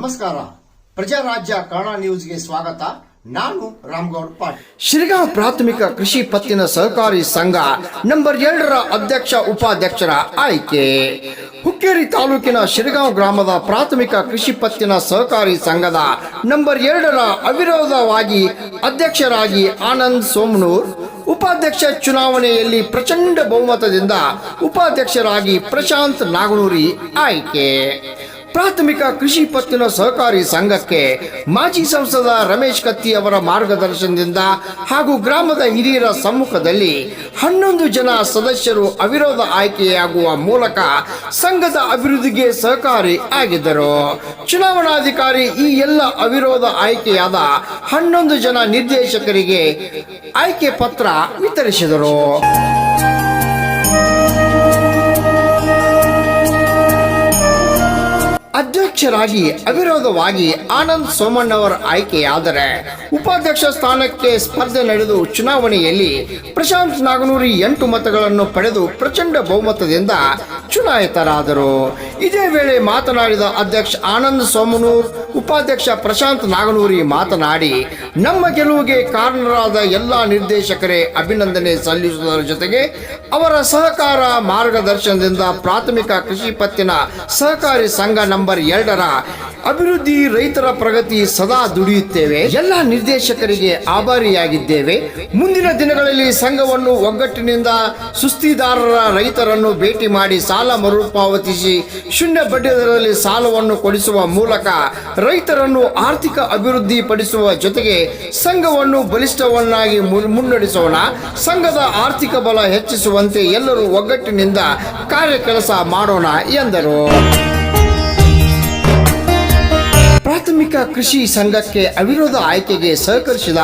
ನಮಸ್ಕಾರ. ಪ್ರಜಾರಾಜ್ಯ ಕನ್ನಡ ನ್ಯೂಸ್ಗೆ ಸ್ವಾಗತ. ನಾನು ರಾಮಗೌಡ ಪಾಟೀಲ್. ಶಿರಗಾಂವ್ ಪ್ರಾಥಮಿಕ ಕೃಷಿ ಪತ್ತಿನ ಸಹಕಾರಿ ಸಂಘ ನಂಬರ್ 2ರ ಅಧ್ಯಕ್ಷ ಉಪಾಧ್ಯಕ್ಷರ ಆಯ್ಕೆ. ಹುಕ್ಕೇರಿ ತಾಲೂಕಿನ ಶಿರಗಾಂವ್ ಗ್ರಾಮದ ಪ್ರಾಥಮಿಕ ಕೃಷಿ ಪತ್ತಿನ ಸಹಕಾರಿ ಸಂಘದ ನಂಬರ್ 2ರ ಅವಿರೋಧವಾಗಿ ಅಧ್ಯಕ್ಷರಾಗಿ ಆನಂದ್ ಸೋಮನೂರ್, ಉಪಾಧ್ಯಕ್ಷ ಚುನಾವಣೆಯಲ್ಲಿ ಪ್ರಚಂಡ ಬಹುಮತದಿಂದ ಉಪಾಧ್ಯಕ್ಷರಾಗಿ ಪ್ರಶಾಂತ್ ನಾಗನೂರಿ ಆಯ್ಕೆ. ಪ್ರಾಥಮಿಕ ಕೃಷಿ ಪತ್ತಿನ ಸಹಕಾರಿ ಸಂಘಕ್ಕೆ ಮಾಜಿ ಸಂಸದ ರಮೇಶ್ ಕತ್ತಿ ಅವರ ಮಾರ್ಗದರ್ಶನದಿಂದ ಹಾಗೂ ಗ್ರಾಮದ ಹಿರಿಯರ ಸಮ್ಮುಖದಲ್ಲಿ 11 ಜನ ಸದಸ್ಯರು ಅವಿರೋಧ ಆಯ್ಕೆಯಾಗುವ ಮೂಲಕ ಸಂಘದ ಅಭಿವೃದ್ಧಿಗೆ ಸಹಕಾರಿ ಆಗಿದ್ದರು. ಚುನಾವಣಾಧಿಕಾರಿ ಈ ಎಲ್ಲ ಅವಿರೋಧ ಆಯ್ಕೆಯಾದ 11 ಜನ ನಿರ್ದೇಶಕರಿಗೆ ಆಯ್ಕೆ ಪತ್ರ ವಿತರಿಸಿದರು. ಅಧ್ಯಕ್ಷರಾಗಿ ಅವಿರೋಧವಾಗಿ ಆನಂದ್ ಸೋಮಣ್ಣವರ ಆಯ್ಕೆಯಾದರೆ ಉಪಾಧ್ಯಕ್ಷ ಸ್ಥಾನಕ್ಕೆ ಸ್ಪರ್ಧೆ ನಡೆದು ಚುನಾವಣೆಯಲ್ಲಿ ಪ್ರಶಾಂತ್ ನಾಗನೂರಿ 8 ಮತಗಳನ್ನು ಪಡೆದು ಪ್ರಚಂಡ ಬಹುಮತದಿಂದ ಚುನಾಯಿತರಾದರು. ಇದೇ ವೇಳೆ ಮಾತನಾಡಿದ ಅಧ್ಯಕ್ಷ ಆನಂದ್ ಸೋಮನೂರ್, ಉಪಾಧ್ಯಕ್ಷ ಪ್ರಶಾಂತ್ ನಾಗನೂರಿ ಮಾತನಾಡಿ, ನಮ್ಮ ಗೆಲುವಿಗೆ ಕಾರಣರಾದ ಎಲ್ಲ ನಿರ್ದೇಶಕರೇ ಅಭಿನಂದನೆ ಸಲ್ಲಿಸುವುದರ ಜೊತೆಗೆ ಅವರ ಸಹಕಾರ ಮಾರ್ಗದರ್ಶನದಿಂದ ಪ್ರಾಥಮಿಕ ಕೃಷಿ ಪತ್ತಿನ ಸಹಕಾರಿ ಸಂಘ ನಂಬರ್ 2ರ ಅಭಿವೃದ್ಧಿ, ರೈತರ ಪ್ರಗತಿ ಸದಾ ದುಡಿಯುತ್ತೇವೆ. ಎಲ್ಲ ನಿರ್ದೇಶಕರಿಗೆ ಆಭಾರಿಯಾಗಿದ್ದೇವೆ. ಮುಂದಿನ ದಿನಗಳಲ್ಲಿ ಸಂಘವನ್ನು ಒಗ್ಗಟ್ಟಿನಿಂದ ಸುಸ್ತಿದಾರರ ರೈತರನ್ನು ಭೇಟಿ ಮಾಡಿ ಸಾಲ ಮರುಪಾವತಿಸಿ ಶೂನ್ಯ ಬಡ್ಡಿ ದರದಲ್ಲಿ ಸಾಲವನ್ನು ಕೊಡಿಸುವ ಮೂಲಕ ರೈತರನ್ನು ಆರ್ಥಿಕ ಅಭಿವೃದ್ಧಿ ಪಡಿಸುವ ಜೊತೆಗೆ ಸಂಘವನ್ನು ಬಲಿಷ್ಠವನ್ನಾಗಿ ಮುನ್ನಡೆಸೋಣ. ಸಂಘದ ಆರ್ಥಿಕ ಬಲ ಹೆಚ್ಚಿಸುವಂತೆ ಎಲ್ಲರೂ ಒಗ್ಗಟ್ಟಿನಿಂದ ಕೆಲಸ ಮಾಡೋಣ ಎಂದರು. ಪ್ರಾಥಮಿಕ ಕೃಷಿ ಸಂಘಕ್ಕೆ ಅವಿರೋಧ ಆಯ್ಕೆಗೆ ಸಹಕರಿಸಿದ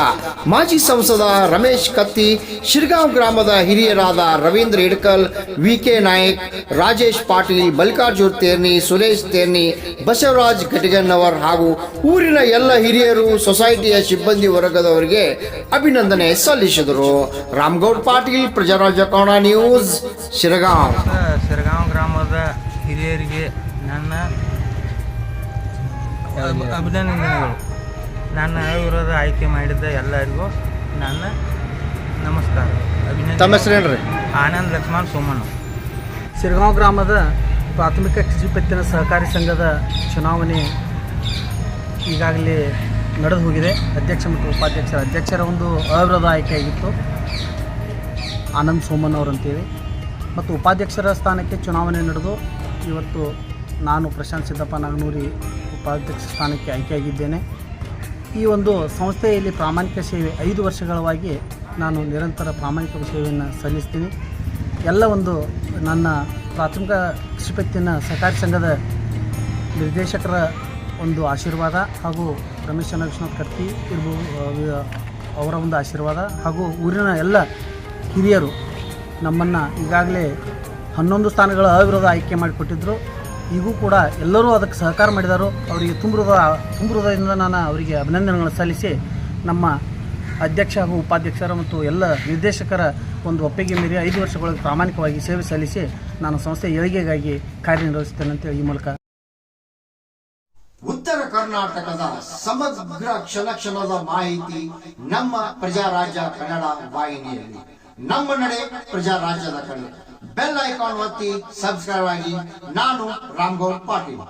ಮಾಜಿ ಸಂಸದ ರಮೇಶ್ ಕತ್ತಿ, ಶಿರಗಾಂವ್ ಗ್ರಾಮದ ಹಿರಿಯರಾದ ರವೀಂದ್ರ ಇಡ್ಕಲ್, ವಿಕೆ ನಾಯಕ್, ರಾಜೇಶ್ ಪಾಟೀಲ್, ಮಲ್ಲಿಕಾರ್ಜುನ್ ತೇರ್ನಿ, ಸುರೇಶ್ ತೇರ್ನಿ, ಬಸವರಾಜ್ ಘಟಗನ್ನವರ್ ಹಾಗೂ ಊರಿನ ಎಲ್ಲ ಹಿರಿಯರು, ಸೊಸೈಟಿಯ ಸಿಬ್ಬಂದಿ ವರ್ಗದವರಿಗೆ ಅಭಿನಂದನೆ ಸಲ್ಲಿಸಿದರು. ರಾಮಗೌಡ ಪಾಟೀಲ್, ಪ್ರಜಾರಾಜ್ಯ ಕನ್ನಡ ನ್ಯೂಸ್, ಶಿರಗಾಂವ್. ಶಿರಗಾಂವ್ ಗ್ರಾಮದ ಹಿರಿಯರಿಗೆ ನನ್ನ ಅಭಿನಂದನೆಗಳು. ನನ್ನ ಅವಿರೋಧ ಆಯ್ಕೆ ಮಾಡಿದ ಎಲ್ಲರಿಗೂ ನನ್ನ ನಮಸ್ಕಾರ. ಅಭಿನಂದನೆ. ಆನಂದ್ ಲಕ್ಷ್ಮಣ್ ಸೋಮಣ್ಣ. ಶಿರಗಾಂವ್ ಗ್ರಾಮದ ಪ್ರಾಥಮಿಕ ಕೃಷಿ ಪತ್ತಿನ ಸಹಕಾರಿ ಸಂಘದ ಚುನಾವಣೆ ಈಗಾಗಲೇ ನಡೆದು ಹೋಗಿದೆ. ಅಧ್ಯಕ್ಷ ಮತ್ತು ಅಧ್ಯಕ್ಷರ ಒಂದು ಅವಿರೋಧ ಆಯ್ಕೆಯಾಗಿತ್ತು, ಆನಂದ್ ಸೋಮಣ್ಣ ಅವರಂತೇಳಿ. ಮತ್ತು ಉಪಾಧ್ಯಕ್ಷರ ಸ್ಥಾನಕ್ಕೆ ಚುನಾವಣೆ ನಡೆದು ಇವತ್ತು ನಾನು ಪ್ರಶಾಂತ್ ಸಿದ್ದಪ್ಪ ನಾಗನೂರಿ ಉಪಾಧ್ಯಕ್ಷ ಸ್ಥಾನಕ್ಕೆ ಆಯ್ಕೆಯಾಗಿದ್ದೇನೆ. ಈ ಒಂದು ಸಂಸ್ಥೆಯಲ್ಲಿ ಪ್ರಾಮಾಣಿಕ ಸೇವೆ 5 ವರ್ಷಗಳವಾಗಿ ನಾನು ನಿರಂತರ ಪ್ರಾಮಾಣಿಕ ಸೇವೆಯನ್ನು ಸಲ್ಲಿಸ್ತೀನಿ. ಎಲ್ಲ ಒಂದು ನನ್ನ ಪ್ರಾಥಮಿಕ ಕೃಷಿ ಪತ್ತಿನ ಸಹಕಾರಿ ಸಂಘದ ನಿರ್ದೇಶಕರ ಒಂದು ಆಶೀರ್ವಾದ ಹಾಗೂ ರಮೇಶ್ ವಿಶ್ವನಾಥ್ ಕತ್ತಿ ಇರ್ಬೋದು ಅವರ ಒಂದು ಆಶೀರ್ವಾದ ಹಾಗೂ ಊರಿನ ಎಲ್ಲ ಹಿರಿಯರು ನಮ್ಮನ್ನು ಈಗಾಗಲೇ 11 ಸ್ಥಾನಗಳ ಅವಿರೋಧ ಆಯ್ಕೆ ಮಾಡಿಕೊಟ್ಟಿದ್ದರು. ಈಗೂ ಕೂಡ ಎಲ್ಲರೂ ಅದಕ್ಕೆ ಸಹಕಾರ ಮಾಡಿದರು. ಅವರಿಗೆ ತುಂಬ ಹೃದಯದಿಂದ ನಾನು ಅವರಿಗೆ ಅಭಿನಂದನೆಗಳನ್ನು ಸಲ್ಲಿಸಿ ನಮ್ಮ ಅಧ್ಯಕ್ಷ ಹಾಗೂ ಉಪಾಧ್ಯಕ್ಷರ ಮತ್ತು ಎಲ್ಲ ನಿರ್ದೇಶಕರ ಒಂದು ಒಪ್ಪಿಗೆ ಮೀರಿ 5 ವರ್ಷಗಳಿಗೆ ಪ್ರಾಮಾಣಿಕವಾಗಿ ಸೇವೆ ಸಲ್ಲಿಸಿ ನಾನು ಸಂಸ್ಥೆ ಏಳಿಗೆಗಾಗಿ ಕಾರ್ಯನಿರ್ವಹಿಸುತ್ತೇನೆ ಅಂತೇಳಿ ಈ ಮೂಲಕ ಉತ್ತರ ಕರ್ನಾಟಕದ ಸಮಗ್ರ ಕ್ಷಣದ ಮಾಹಿತಿ ನಮ್ಮ ಪ್ರಜಾರಾಜ್ಯ ಕನ್ನಡ ವಾಹಿನಿಯಲ್ಲಿ. ನಮ್ಮ ನಡೆ ಪ್ರಜಾರಾಜ್ಯದ ಕಡೆ. ಬೆಲ್ ಐಕಾನ್ ಒತ್ತಿ ಸಬ್ಸ್ಕ್ರೈಬ್ ಆಗಿ. ನಾನು ರಾಮಗೌಡ ಪಾಟೀಲ್.